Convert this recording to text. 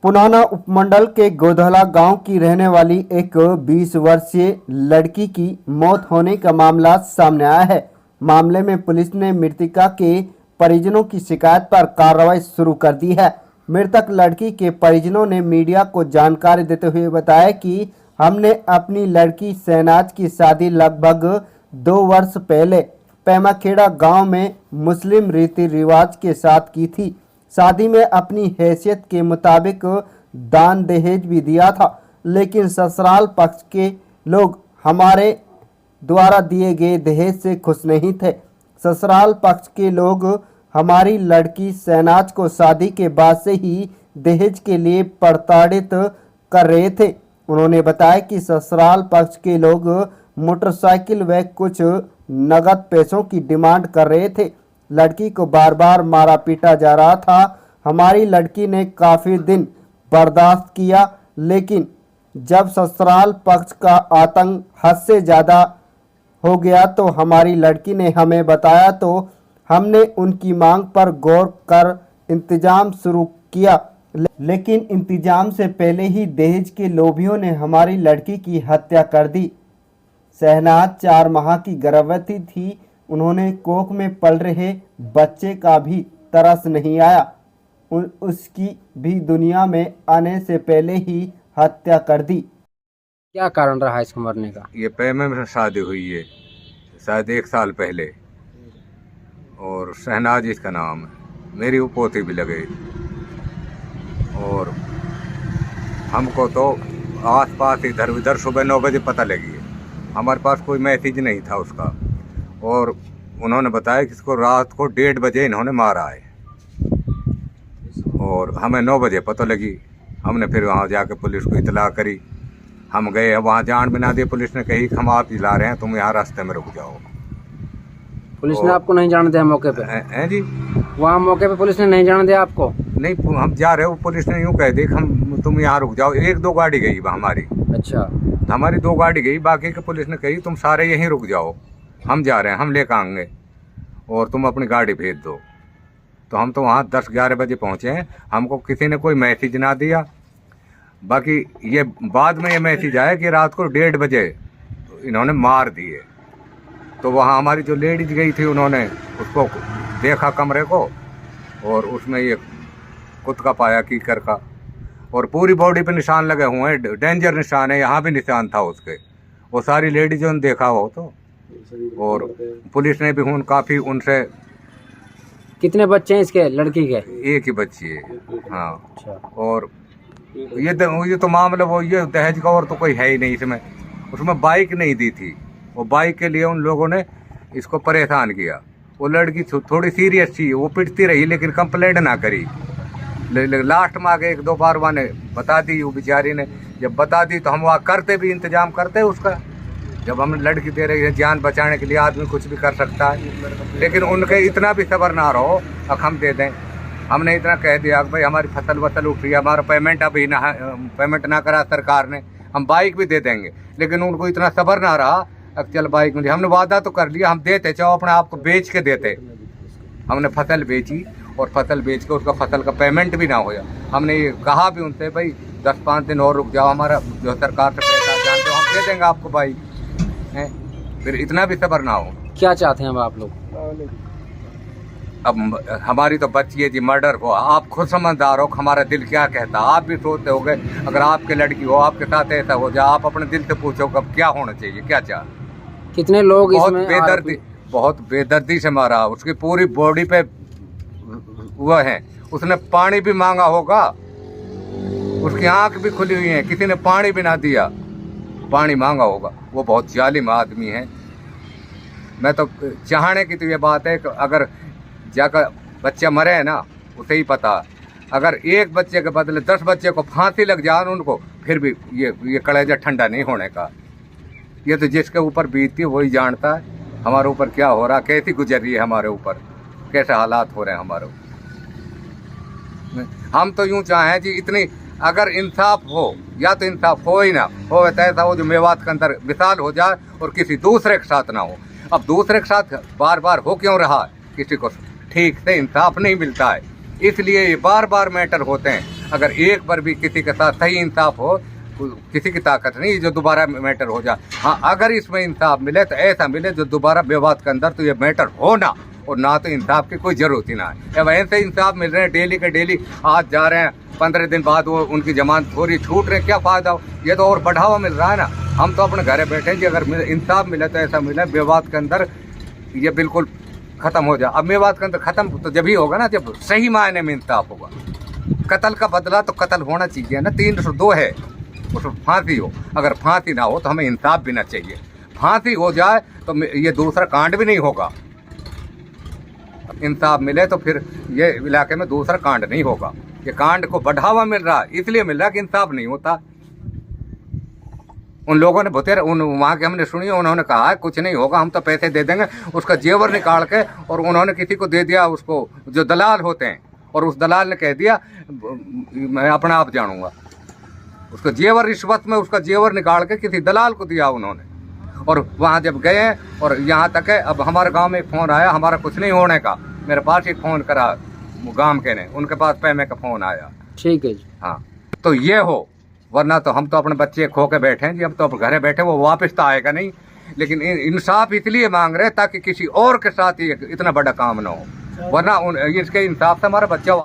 पुनाना उपमंडल के गोधला गांव की रहने वाली एक 20 वर्षीय लड़की की मौत होने का मामला सामने आया है। मामले में पुलिस ने मृतका के परिजनों की शिकायत पर कार्रवाई शुरू कर दी है। मृतक लड़की के परिजनों ने मीडिया को जानकारी देते हुए बताया कि हमने अपनी लड़की शहनाज की शादी लगभग 2 वर्ष पहले पैमाखेड़ा गांव में मुस्लिम रीति रिवाज के साथ की थी। शादी में अपनी हैसियत के मुताबिक दान दहेज भी दिया था, लेकिन ससुराल पक्ष के लोग हमारे द्वारा दिए गए दहेज से खुश नहीं थे। ससुराल पक्ष के लोग हमारी लड़की शहनाज को शादी के बाद से ही दहेज के लिए प्रताड़ित कर रहे थे। उन्होंने बताया कि ससुराल पक्ष के लोग मोटरसाइकिल व कुछ नगद पैसों की डिमांड कर रहे थे। लड़की को बार बार मारा पीटा जा रहा था। हमारी लड़की ने काफ़ी दिन बर्दाश्त किया, लेकिन जब ससुराल पक्ष का आतंक हद से ज़्यादा हो गया तो हमारी लड़की ने हमें बताया, तो हमने उनकी मांग पर गौर कर इंतजाम शुरू किया, लेकिन इंतजाम से पहले ही दहेज के लोभियों ने हमारी लड़की की हत्या कर दी। शहनाज 4 माह की गर्भवती थी। उन्होंने कोख में पल रहे बच्चे का भी तरस नहीं आया। उसकी भी दुनिया में आने से पहले ही हत्या कर दी। क्या कारण रहा इसको मरने का? ये पैमे में शादी हुई है शायद 1 साल पहले, और शहनाज इसका नाम है। मेरी वो पोती भी लगे, और हमको तो आस पास इधर उधर सुबह 9 बजे पता लगी है। हमारे पास कोई मैसेज नहीं था उसका, और उन्होंने बताया कि इसको रात को 1:30 बजे इन्होंने मारा है, और हमें 9 बजे पता लगी। हमने फिर वहाँ जाके पुलिस को इतला करी। हम गए, वहाँ जान बिना दिए पुलिस ने कही हम आप ला रहे हैं, तुम यहाँ रास्ते में रुक जाओ। पुलिस ने आपको नहीं जाने दिया मौके पे? हैं जी, वहाँ मौके पे पुलिस ने नहीं जाने दिया आपको? नहीं, हम जा रहे हो, पुलिस ने यूँ कह दी हम तुम यहाँ रुक जाओ। 1-2 गाड़ी गई हमारी। अच्छा, हमारी 2 गाड़ी गई, बाकी के पुलिस ने कही तुम सारे यहीं रुक जाओ, हम जा रहे हैं, हम लेकर आएंगे और तुम अपनी गाड़ी भेज दो। तो हम तो वहाँ 10-11 बजे पहुँचे हैं। हमको किसी ने कोई मैसेज ना दिया। बाकी ये बाद में ये मैसेज आया कि रात को 1:30 बजे इन्होंने मार दिए। तो वहाँ हमारी जो लेडीज गई थी, उन्होंने उसको देखा कमरे को, और उसमें ये कुत्ता पाया कीकर का, और पूरी बॉडी पे निशान लगे हुए हैं, डेंजर निशान है। यहाँ भी निशान था उसके। वो सारी लेडीजों ने देखा हो तो, और पुलिस ने भी काफ़ी उनसे। कितने बच्चे हैं इसके लड़की के? 1 ही बच्ची है। हाँ। अच्छा। और ये तो मामला वो ये दहेज का और तो कोई है ही नहीं इसमें। उसमें बाइक नहीं दी थी, वो बाइक के लिए उन लोगों ने इसको परेशान किया। वो लड़की थोड़ी सीरियस थी, वो पिटती रही लेकिन कंप्लेंट ना करी। लास्ट में आगे 1-2 बार मैंने बता दी, वो बेचारी ने जब बता दी तो हम वहाँ करते भी इंतजाम करते उसका। जब हम लड़की दे रही है, जान बचाने के लिए आदमी कुछ भी कर सकता है, लेकिन उनके इतना भी सब्र ना रहो अब हम दे दें। हमने इतना कह दिया कि भाई हमारी फसल वसल उठ रही है, हमारा पेमेंट अभी ना पेमेंट ना करा सरकार ने, हम बाइक भी दे देंगे, लेकिन उनको इतना सब्र ना रहा। अब चल बाइक मिली, हमने वादा तो कर लिया, हम देते, चाहो अपने आप को बेच के देते। हमने फसल बेची, और फसल बेच के उसका फसल का पेमेंट भी ना होया। हमने ये कहा भी उनसे भाई 10-5 दिन और रुक जाओ, हमारा जो सरकार से पैसा जानते हो हम दे देंगे आपको बाइक है। फिर इतना भी सब्र ना हो। क्या चाहते हैं अब आप लोग? अब हमारी तो बच्ची है जी, मर्डर हो। आप खुद समझदार हो, हमारा दिल क्या कहता। आप भी सोचते हो गए अगर आपके लड़की हो, आपके साथ ऐसा हो जाए, आप अपने दिल से पूछो कब क्या होना चाहिए, क्या चाह। कितने लोग बहुत बेदर्दी से मारा। उसकी पूरी बॉडी पे वो है, उसने पानी भी मांगा होगा, उसकी आंख भी खुली हुई है, किसी ने पानी भी ना दिया, पानी मांगा होगा। वो बहुत जालिम आदमी है। मैं तो चाहने की तो ये बात है कि अगर जाकर बच्चा मरे है ना, उसे ही पता। अगर एक बच्चे के बदले 10 बच्चे को फांसी लग जाए उनको, फिर भी ये कलेजा ठंडा नहीं होने का। ये तो जिसके ऊपर बीतती है वही जानता है हमारे ऊपर क्या हो रहा, कैसी गुजर रही है हमारे ऊपर, कैसे हालात हो रहे हैं हमारे ऊपर। हम तो यूँ चाहें जी, इतनी अगर इंसाफ हो, या तो इंसाफ हो ही ना हो, ऐसा हो जो मेवात के अंदर मिसाल हो जाए और किसी दूसरे के साथ ना हो। अब दूसरे के साथ बार बार हो क्यों रहा है? किसी को ठीक से इंसाफ नहीं मिलता है। इसलिए ये बार बार मैटर होते हैं। अगर एक बार भी किसी के साथ सही इंसाफ हो, किसी की ताकत नहीं जो दोबारा मैटर हो जाए। हाँ, अगर इसमें इंसाफ मिले तो ऐसा मिले जो दोबारा विवाद के अंदर तो ये मैटर हो ना, और ना तो इंसाफ की कोई जरूरत ही ना है। अब ऐसे इंसाफ मिल रहे हैं डेली के डेली, आज जा रहे हैं 15 दिन बाद वो उनकी जमानत थोड़ी छूट रहे, क्या फायदा हो? ये तो और बढ़ावा मिल रहा है ना। हम तो अपने घरे बैठे हैं कि अगर इंसाफ मिले तो ऐसा मिले विवाद के अंदर ये बिल्कुल खत्म हो जाए। अब विवाद के अंदर खत्म तो जब ही होगा ना जब सही मायने में इंसाफ होगा। कत्ल का बदला तो कत्ल होना चाहिए ना, 302 है, उसमें फांसी हो। अगर फांसी ना हो तो हमें इंसाफ भी ना चाहिए। फांसी हो जाए तो ये दूसरा कांड भी नहीं होगा। इंसाफ मिले तो फिर ये इलाके में दूसरा कांड नहीं होगा। ये कांड को बढ़ावा मिल रहा है, इसलिए मिल रहा है कि इंसाफ नहीं होता। उन लोगों ने बतेरा वहाँ के हमने सुनी, उन्होंने कहा है कुछ नहीं होगा, हम तो पैसे दे देंगे। उसका जेवर निकाल के और उन्होंने किसी को दे दिया, उसको जो दलाल होते हैं, और उस दलाल ने कह दिया मैं अपना आप जानूंगा। उसका जेवर रिश्वत में उसका जेवर निकाल के किसी दलाल को दिया उन्होंने। और वहाँ जब गए और यहाँ तक है, अब हमारे गांव में एक फ़ोन आया, हमारा कुछ नहीं होने का, मेरे पास एक फ़ोन करा गांव के ने, उनके पास पैमे का फ़ोन आया। ठीक है जी। हाँ, तो ये हो, वरना तो हम तो अपने बच्चे खो के बैठे हैं जी, हम तो घरे बैठे, वो वापस तो आएगा नहीं। लेकिन इंसाफ इसलिए मांग रहे हैं ताकि किसी और के साथ ही इतना बड़ा काम ना हो, वरना इसके इंसाफ से हमारा बच्चा